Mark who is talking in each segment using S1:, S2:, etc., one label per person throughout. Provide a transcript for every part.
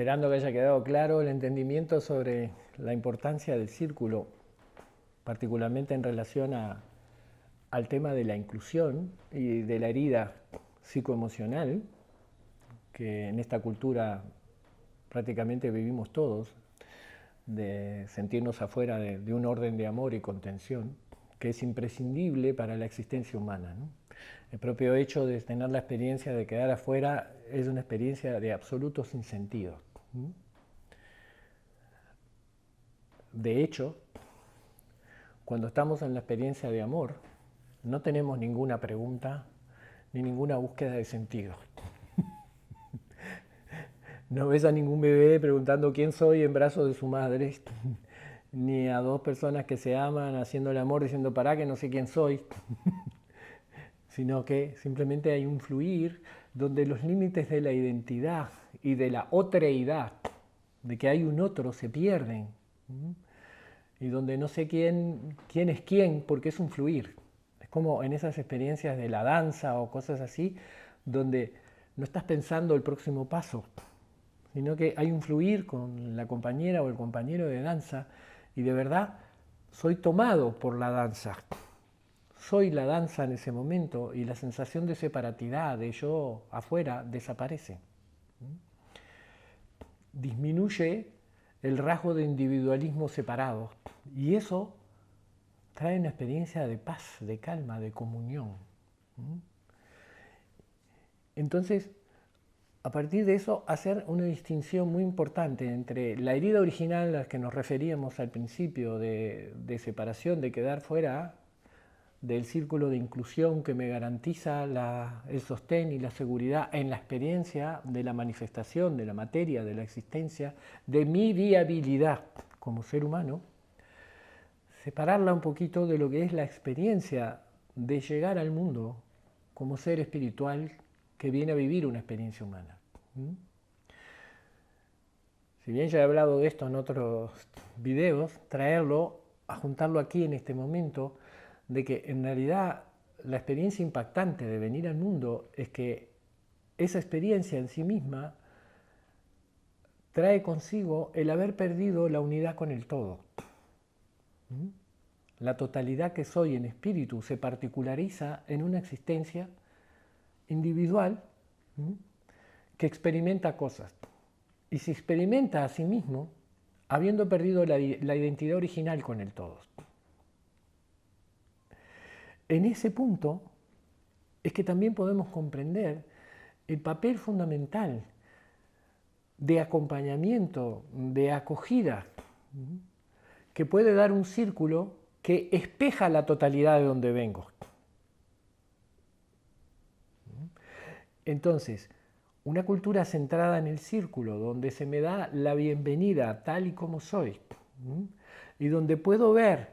S1: esperando que haya quedado claro el entendimiento sobre la importancia del círculo, particularmente en relación al tema de la inclusión y de la herida psicoemocional, que en esta cultura prácticamente vivimos todos, de sentirnos afuera de un orden de amor y contención, que es imprescindible para la existencia humana, ¿no? El propio hecho de tener la experiencia de quedar afuera es una experiencia de absoluto sinsentido. De hecho, cuando estamos en la experiencia de amor, no tenemos ninguna pregunta ni ninguna búsqueda de sentido. No ves a ningún bebé preguntando quién soy en brazos de su madre, ni a dos personas que se aman haciendo el amor diciendo pará que no sé quién soy, sino que simplemente hay un fluir donde los límites de la identidad y de la otreidad, de que hay un otro, se pierden. Y donde no sé quién es quién, porque es un fluir. Es como en esas experiencias de la danza o cosas así, donde no estás pensando el próximo paso, sino que hay un fluir con la compañera o el compañero de danza y de verdad soy tomado por la danza. Soy la danza en ese momento y la sensación de separatidad, de yo afuera, desaparece. Disminuye el rasgo de individualismo separado y eso trae una experiencia de paz, de calma, de comunión. Entonces, a partir de eso, hacer una distinción muy importante entre la herida original a la que nos referíamos al principio de separación, de quedar fuera del círculo de inclusión que me garantiza el sostén y la seguridad en la experiencia de la manifestación, de la materia, de la existencia, de mi viabilidad como ser humano, separarla un poquito de lo que es la experiencia de llegar al mundo como ser espiritual que viene a vivir una experiencia humana. Si bien ya he hablado de esto en otros videos, traerlo, a juntarlo aquí en este momento, de que en realidad la experiencia impactante de venir al mundo es que esa experiencia en sí misma trae consigo el haber perdido la unidad con el todo. La totalidad que soy en espíritu se particulariza en una existencia individual que experimenta cosas. Y se experimenta a sí mismo habiendo perdido la identidad original con el todo. En ese punto es que también podemos comprender el papel fundamental de acompañamiento, de acogida, que puede dar un círculo que espeja la totalidad de donde vengo. Entonces, una cultura centrada en el círculo, donde se me da la bienvenida tal y como soy, y donde puedo ver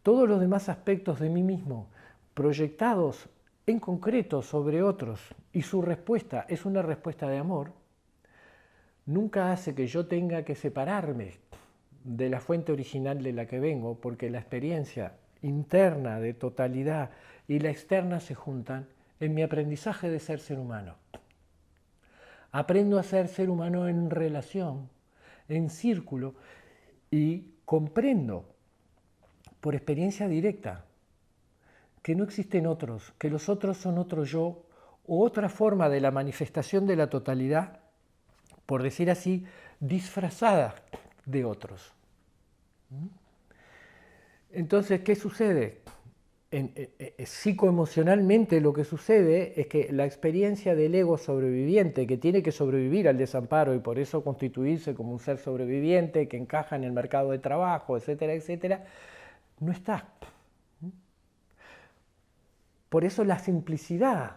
S1: todos los demás aspectos de mí mismo proyectados en concreto sobre otros, y su respuesta es una respuesta de amor, nunca hace que yo tenga que separarme de la fuente original de la que vengo, porque la experiencia interna de totalidad y la externa se juntan en mi aprendizaje de ser humano. Aprendo a ser humano en relación, en círculo, y comprendo por experiencia directa que no existen otros, que los otros son otro yo o otra forma de la manifestación de la totalidad, por decir así, disfrazada de otros. Entonces, ¿qué sucede? Psicoemocionalmente lo que sucede es que la experiencia del ego sobreviviente, que tiene que sobrevivir al desamparo y por eso constituirse como un ser sobreviviente que encaja en el mercado de trabajo, etcétera, etcétera, no está. Por eso la simplicidad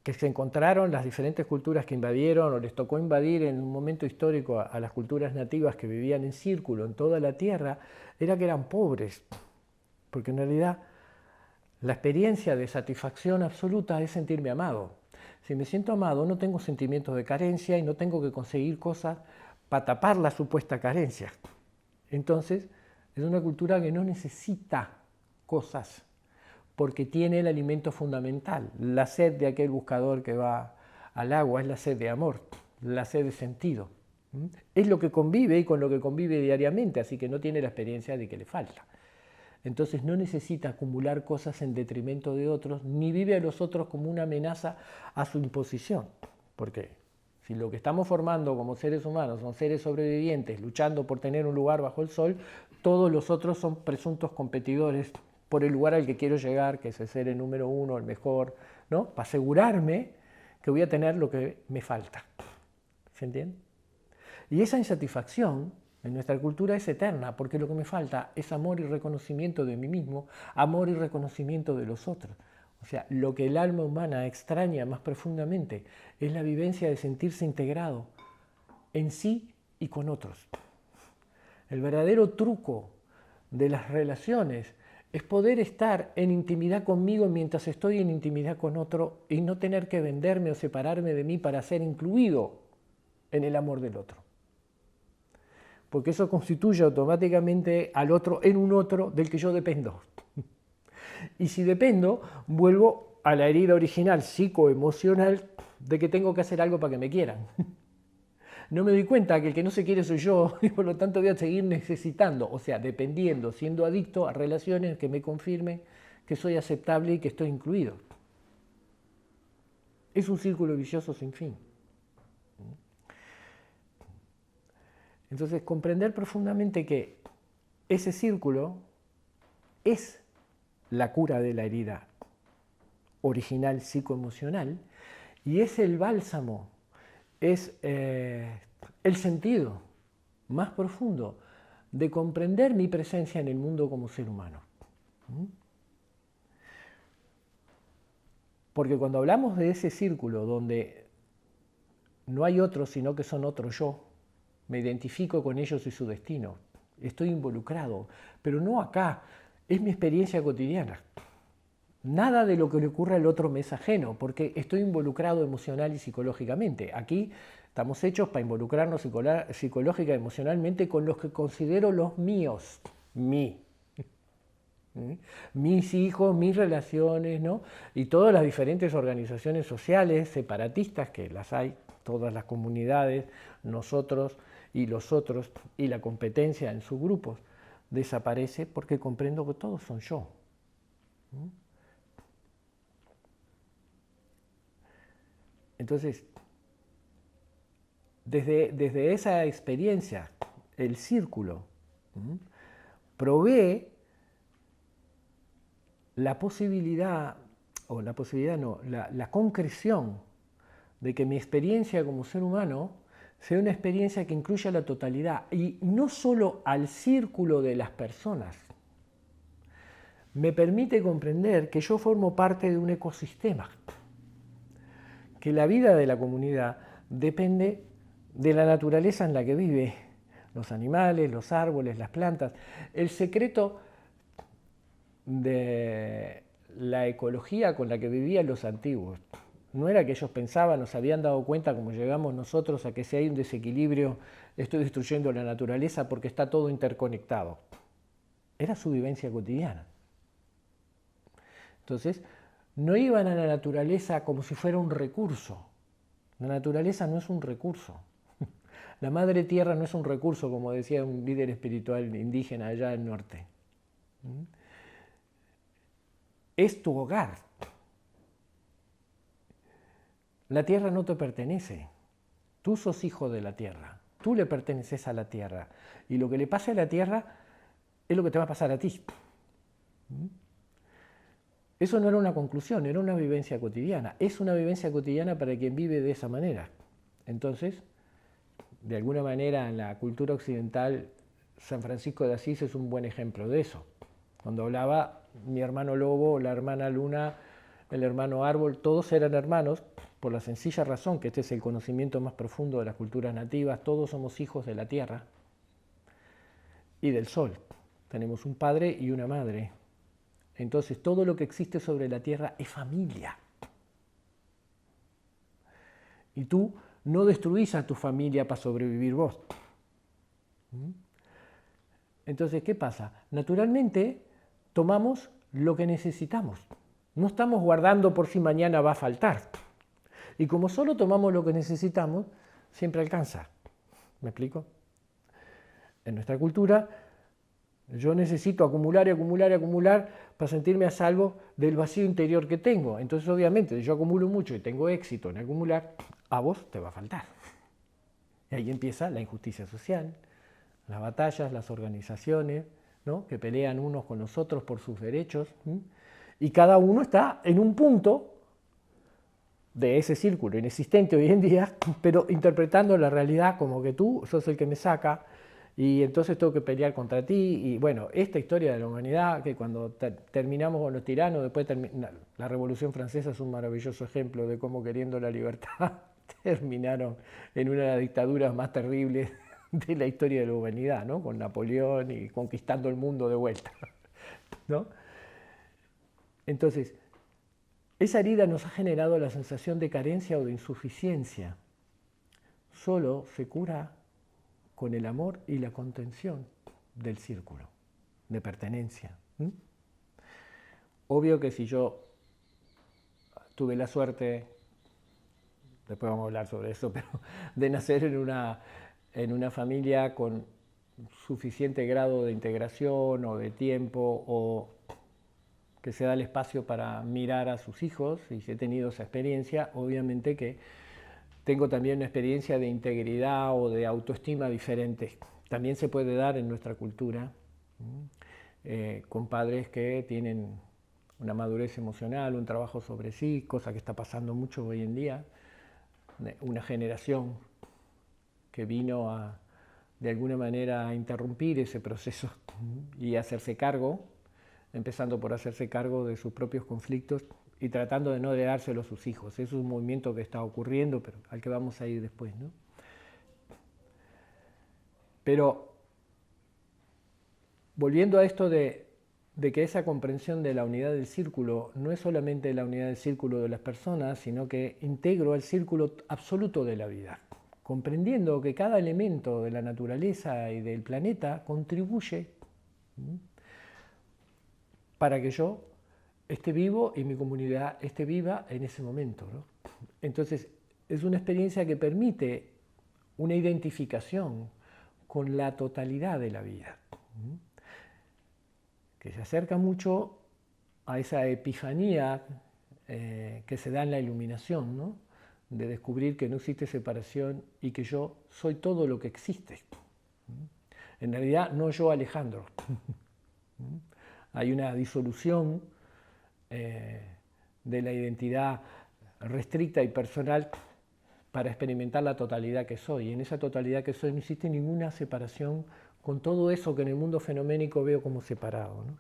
S1: que se encontraron las diferentes culturas que invadieron o les tocó invadir en un momento histórico a las culturas nativas que vivían en círculo en toda la tierra, era que eran pobres. Porque en realidad la experiencia de satisfacción absoluta es sentirme amado. Si me siento amado no tengo sentimientos de carencia y no tengo que conseguir cosas para tapar la supuesta carencia. Entonces es una cultura que no necesita cosas porque tiene el alimento fundamental. La sed de aquel buscador que va al agua es la sed de amor. la sed de sentido. Es lo que convive y con lo que convive diariamente, así que no tiene la experiencia de que le falta. Entonces no necesita acumular cosas en detrimento de otros, ni vive a los otros como una amenaza a su imposición. Porque si lo que estamos formando como seres humanos son seres sobrevivientes luchando por tener un lugar bajo el sol, todos los otros son presuntos competidores por el lugar al que quiero llegar, que es el ser el número uno, el mejor, ¿no? Para asegurarme que voy a tener lo que me falta. ¿Se entiende? Y esa insatisfacción en nuestra cultura es eterna, porque lo que me falta es amor y reconocimiento de mí mismo, amor y reconocimiento de los otros. O sea, lo que el alma humana extraña más profundamente es la vivencia de sentirse integrado en sí y con otros. El verdadero truco de las relaciones es poder estar en intimidad conmigo mientras estoy en intimidad con otro y no tener que venderme o separarme de mí para ser incluido en el amor del otro. Porque eso constituye automáticamente al otro en un otro del que yo dependo. Y si dependo, vuelvo a la herida original psicoemocional de que tengo que hacer algo para que me quieran. No me doy cuenta que el que no se quiere soy yo y por lo tanto voy a seguir necesitando, o sea, dependiendo, siendo adicto a relaciones que me confirmen que soy aceptable y que estoy incluido. Es un círculo vicioso sin fin. Entonces, comprender profundamente que ese círculo es la cura de la herida original psicoemocional y es el bálsamo, es el sentido más profundo de comprender mi presencia en el mundo como ser humano. Porque cuando hablamos de ese círculo donde no hay otros sino que son otro yo, me identifico con ellos y su destino, estoy involucrado, pero no acá, es mi experiencia cotidiana. Nada de lo que le ocurre al otro me es ajeno, porque estoy involucrado emocional y psicológicamente. Aquí estamos hechos para involucrarnos psicológica y emocionalmente con los que considero los míos, mis hijos, mis relaciones, ¿no? Y todas las diferentes organizaciones sociales separatistas, que las hay, todas las comunidades, nosotros y los otros, y la competencia en sus grupos, desaparece porque comprendo que todos son yo. Entonces, desde esa experiencia, el círculo provee la posibilidad, o la posibilidad no, la concreción de que mi experiencia como ser humano sea una experiencia que incluya la totalidad y no solo al círculo de las personas. Me permite comprender que yo formo parte de un ecosistema, que la vida de la comunidad depende de la naturaleza en la que vive, los animales, los árboles, las plantas. El secreto de la ecología con la que vivían los antiguos no era que ellos pensaban o se habían dado cuenta, como llegamos nosotros, a que si hay un desequilibrio estoy destruyendo la naturaleza porque está todo interconectado. Era su vivencia cotidiana. Entonces, no iban a la naturaleza como si fuera un recurso. La naturaleza no es un recurso. La madre tierra no es un recurso, como decía un líder espiritual indígena allá del norte. Es tu hogar. La tierra no te pertenece. Tú sos hijo de la tierra. Tú le perteneces a la tierra. Y lo que le pase a la tierra es lo que te va a pasar a ti. Eso no era una conclusión, era una vivencia cotidiana. Es una vivencia cotidiana para quien vive de esa manera. Entonces, de alguna manera en la cultura occidental, San Francisco de Asís es un buen ejemplo de eso. Cuando hablaba mi hermano lobo, la hermana luna, el hermano árbol, todos eran hermanos por la sencilla razón que este es el conocimiento más profundo de las culturas nativas, todos somos hijos de la tierra y del sol. Tenemos un padre y una madre. Entonces todo lo que existe sobre la tierra es familia. Y tú no destruís a tu familia para sobrevivir vos. Entonces, ¿qué pasa? Naturalmente tomamos lo que necesitamos. No estamos guardando por si mañana va a faltar. Y como solo tomamos lo que necesitamos, siempre alcanza. ¿Me explico? En nuestra cultura, yo necesito acumular y acumular y acumular para sentirme a salvo del vacío interior que tengo. Entonces, obviamente, si yo acumulo mucho y tengo éxito en acumular, a vos te va a faltar. Y ahí empieza la injusticia social, las batallas, las organizaciones, ¿no?, que pelean unos con los otros por sus derechos, ¿sí? Y cada uno está en un punto de ese círculo inexistente hoy en día, pero interpretando la realidad como que tú sos el que me saca y entonces tengo que pelear contra ti. Y bueno, esta historia de la humanidad, que cuando terminamos con los tiranos, después la Revolución Francesa es un maravilloso ejemplo de cómo, queriendo la libertad, terminaron en una de las dictaduras más terribles de la historia de la humanidad, ¿no?, con Napoleón y conquistando el mundo de vuelta, ¿no? Entonces, esa herida nos ha generado la sensación de carencia o de insuficiencia. Solo se cura con el amor y la contención del círculo de pertenencia. Obvio que si yo tuve la suerte, después vamos a hablar sobre eso, pero de nacer en una familia con suficiente grado de integración o de tiempo, o que se da el espacio para mirar a sus hijos, y si he tenido esa experiencia, obviamente que tengo también una experiencia de integridad o de autoestima diferente. También se puede dar en nuestra cultura, con padres que tienen una madurez emocional, un trabajo sobre sí, cosa que está pasando mucho hoy en día, una generación que vino de alguna manera a interrumpir ese proceso y hacerse cargo, empezando por hacerse cargo de sus propios conflictos y tratando de no heredárselo a sus hijos. Es un movimiento que está ocurriendo, pero al que vamos a ir después, ¿no? Pero volviendo a esto de que esa comprensión de la unidad del círculo no es solamente la unidad del círculo de las personas, sino que integro al círculo absoluto de la vida, comprendiendo que cada elemento de la naturaleza y del planeta contribuye para que yo esté vivo y mi comunidad esté viva en ese momento, ¿no? Entonces, es una experiencia que permite una identificación con la totalidad de la vida, que se acerca mucho a esa epifanía que se da en la iluminación, ¿no?, de descubrir que no existe separación y que yo soy todo lo que existe. En realidad, no yo, Alejandro. Hay una disolución de la identidad restricta y personal para experimentar la totalidad que soy. Y en esa totalidad que soy no existe ninguna separación con todo eso que en el mundo fenoménico veo como separado, ¿no?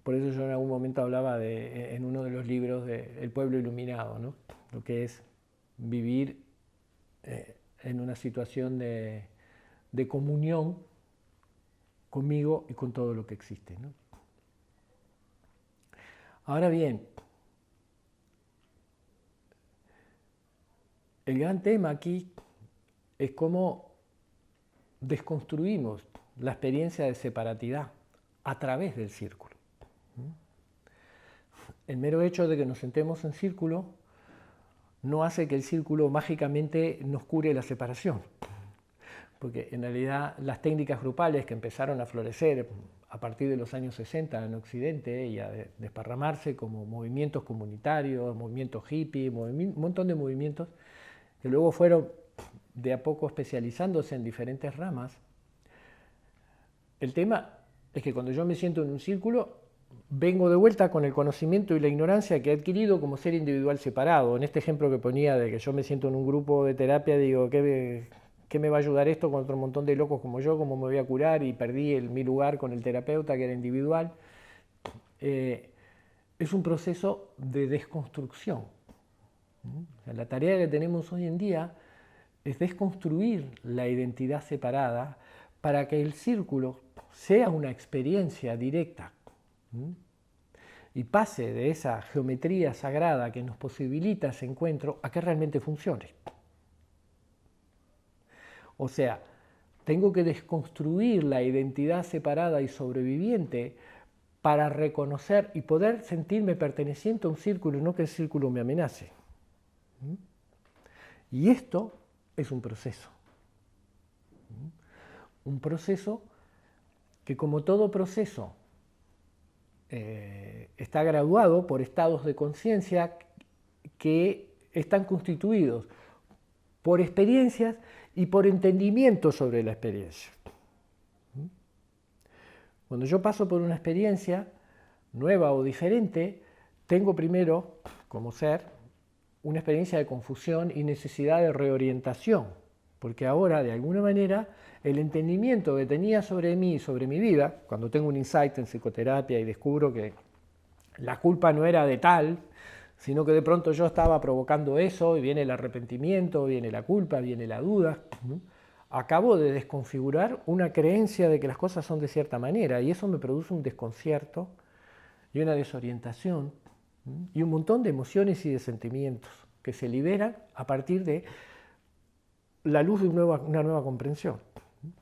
S1: Por eso yo en algún momento hablaba en uno de los libros de El pueblo iluminado, ¿no?, lo que es vivir en una situación de comunión conmigo y con todo lo que existe, ¿no? Ahora bien, el gran tema aquí es cómo desconstruimos la experiencia de separatidad a través del círculo. El mero hecho de que nos sentemos en círculo no hace que el círculo mágicamente nos cure la separación, porque en realidad las técnicas grupales que empezaron a florecer a partir de los años 60 en Occidente y a desparramarse como movimientos comunitarios, movimientos hippies, un montón de movimientos que luego fueron de a poco especializándose en diferentes ramas. El tema es que cuando yo me siento en un círculo, vengo de vuelta con el conocimiento y la ignorancia que he adquirido como ser individual separado. En este ejemplo que ponía de que yo me siento en un grupo de terapia, digo, ¿qué me va a ayudar esto con otro montón de locos como yo? ¿Cómo me voy a curar? Y perdí mi lugar con el terapeuta, que era individual. Es un proceso de desconstrucción. La tarea que tenemos hoy en día es desconstruir la identidad separada para que el círculo sea una experiencia directa y pase de esa geometría sagrada que nos posibilita ese encuentro a que realmente funcione. O sea, tengo que desconstruir la identidad separada y sobreviviente para reconocer y poder sentirme perteneciente a un círculo y no que el círculo me amenace. Y esto es un proceso. Un proceso que, como todo proceso, está graduado por estados de conciencia que están constituidos por experiencias y por entendimiento sobre la experiencia. Cuando yo paso por una experiencia nueva o diferente, tengo primero, como ser, una experiencia de confusión y necesidad de reorientación, porque ahora, de alguna manera, el entendimiento que tenía sobre mí y sobre mi vida, cuando tengo un insight en psicoterapia y descubro que la culpa no era de tal, sino que de pronto yo estaba provocando eso, y viene el arrepentimiento, viene la culpa, viene la duda, ¿no? Acabo de desconfigurar una creencia de que las cosas son de cierta manera, y eso me produce un desconcierto y una desorientación, ¿no? Y un montón de emociones y de sentimientos que se liberan a partir de la luz de una nueva comprensión.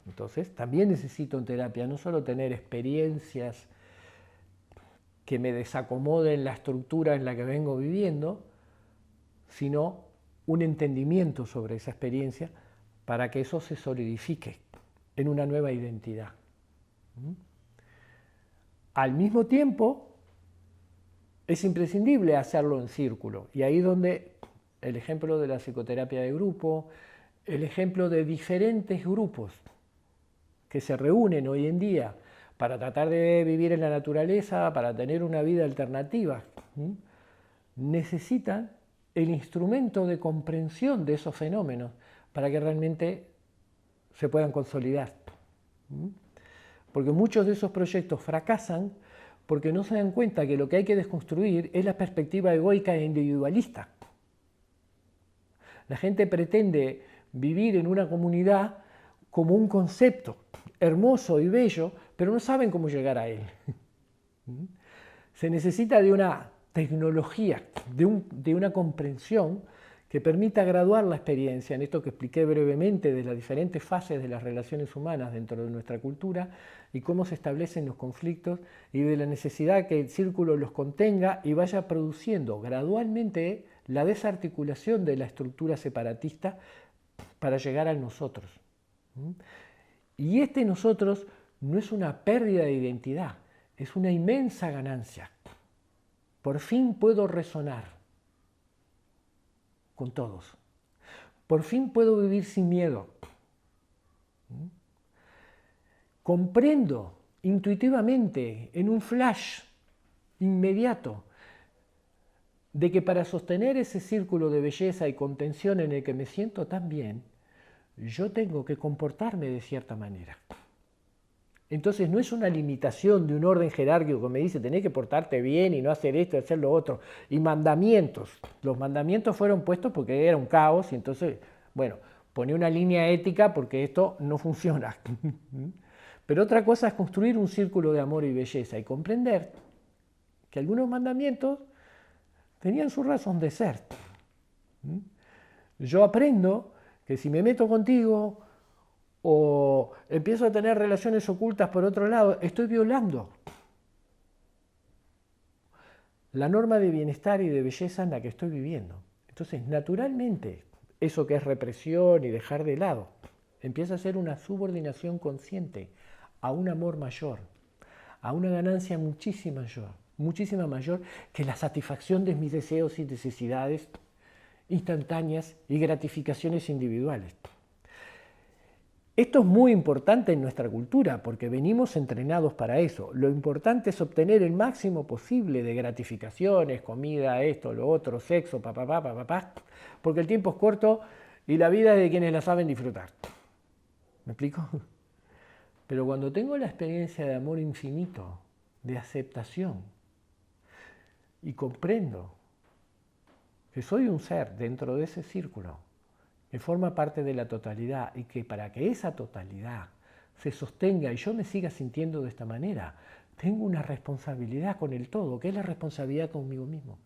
S1: Entonces, también necesito en terapia no solo tener experiencias que me desacomoden la estructura en la que vengo viviendo, sino un entendimiento sobre esa experiencia para que eso se solidifique en una nueva identidad. Al mismo tiempo, es imprescindible hacerlo en círculo, y ahí donde el ejemplo de la psicoterapia de grupo, el ejemplo de diferentes grupos que se reúnen hoy en día para tratar de vivir en la naturaleza, para tener una vida alternativa, necesitan el instrumento de comprensión de esos fenómenos para que realmente se puedan consolidar. Porque muchos de esos proyectos fracasan porque no se dan cuenta que lo que hay que desconstruir es la perspectiva egoica e individualista. La gente pretende vivir en una comunidad como un concepto hermoso y bello, pero no saben cómo llegar a él. Se necesita de una tecnología, de una comprensión que permita graduar la experiencia en esto que expliqué brevemente de las diferentes fases de las relaciones humanas dentro de nuestra cultura y cómo se establecen los conflictos y de la necesidad que el círculo los contenga y vaya produciendo gradualmente la desarticulación de la estructura separatista para llegar al nosotros. Y este nosotros no es una pérdida de identidad, es una inmensa ganancia. Por fin puedo resonar con todos. Por fin puedo vivir sin miedo. Comprendo intuitivamente, en un flash inmediato, de que para sostener ese círculo de belleza y contención en el que me siento tan bien, yo tengo que comportarme de cierta manera. Entonces no es una limitación de un orden jerárquico que me dice tenés que portarte bien y no hacer esto y hacer lo otro. Y mandamientos. Los mandamientos fueron puestos porque era un caos y entonces, bueno, poné una línea ética porque esto no funciona. Pero otra cosa es construir un círculo de amor y belleza y comprender que algunos mandamientos tenían su razón de ser. Yo aprendo que si me meto contigo o empiezo a tener relaciones ocultas por otro lado, estoy violando la norma de bienestar y de belleza en la que estoy viviendo. Entonces, naturalmente, eso que es represión y dejar de lado, empieza a ser una subordinación consciente a un amor mayor, a una ganancia muchísima mayor que la satisfacción de mis deseos y necesidades instantáneas y gratificaciones individuales. Esto es muy importante en nuestra cultura porque venimos entrenados para eso. Lo importante es obtener el máximo posible de gratificaciones, comida, esto, lo otro, sexo, porque el tiempo es corto y la vida es de quienes la saben disfrutar. ¿Me explico? Pero cuando tengo la experiencia de amor infinito, de aceptación, y comprendo que soy un ser dentro de ese círculo, que forma parte de la totalidad y que para que esa totalidad se sostenga y yo me siga sintiendo de esta manera, tengo una responsabilidad con el todo, que es la responsabilidad conmigo mismo.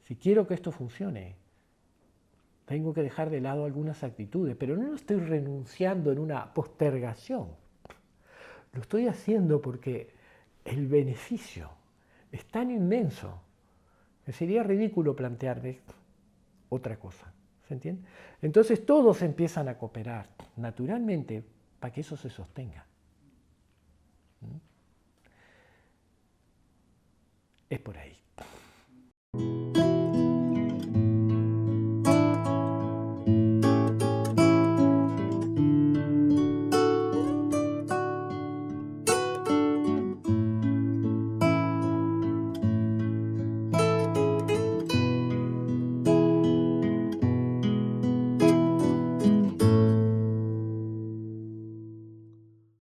S1: Si quiero que esto funcione, tengo que dejar de lado algunas actitudes, pero no estoy renunciando en una postergación. Lo estoy haciendo porque el beneficio es tan inmenso que sería ridículo plantearme otra cosa. ¿Se entiende? Entonces todos empiezan a cooperar naturalmente para que eso se sostenga. Es por ahí.